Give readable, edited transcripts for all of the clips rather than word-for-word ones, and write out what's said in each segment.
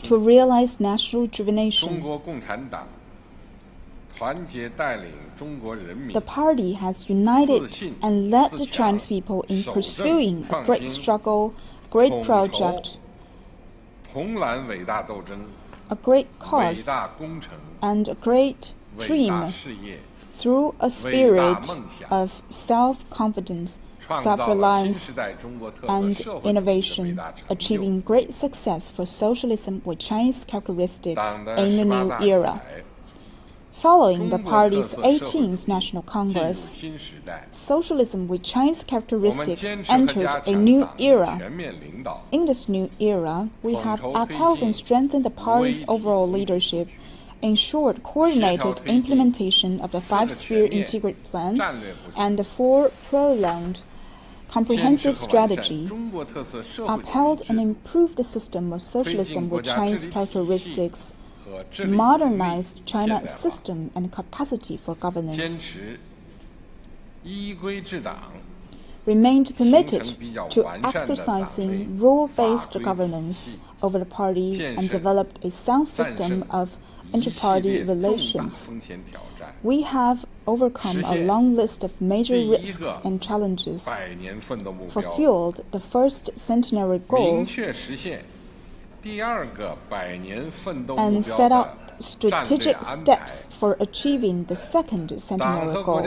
To realize national rejuvenation, the party has united and led the Chinese people in pursuing a great struggle, great project, a great cause, and a great dream through a spirit of self-confidence, self-reliance, and innovation, achieving great success for socialism with Chinese characteristics in the new era. Following the party's 18th National Congress, socialism with Chinese characteristics entered a new era. In this new era, we have upheld and strengthened the party's overall leadership, ensured coordinated implementation of the five-sphere integrated plan and the four-pronged comprehensive strategy, upheld and improved the system of socialism with Chinese characteristics, modernized China's system and capacity for governance, remained committed to exercising rule-based governance over the party, and developed a sound system of inter-party relations. We have overcome a long list of major risks and challenges, fulfilled the first centenary goal, and set out strategic steps for achieving the second centenary goal.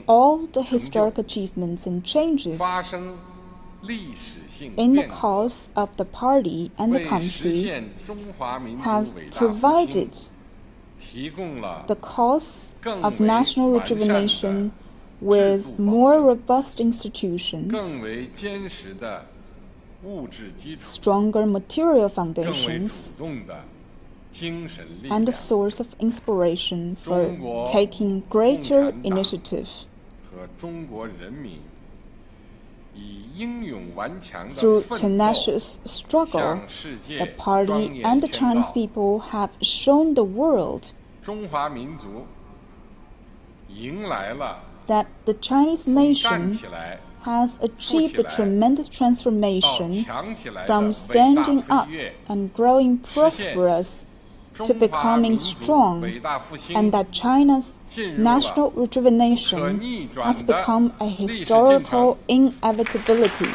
All the historic achievements and changes in the cause of the party and the country have provided the cause of national rejuvenation with more robust institutions, stronger material foundations, and a source of inspiration for taking greater initiative. Through tenacious struggle, the party and the Chinese people have shown the world that the Chinese nation has achieved a tremendous transformation from standing up and growing prosperous to becoming strong, and that China's national rejuvenation has become a historical inevitability.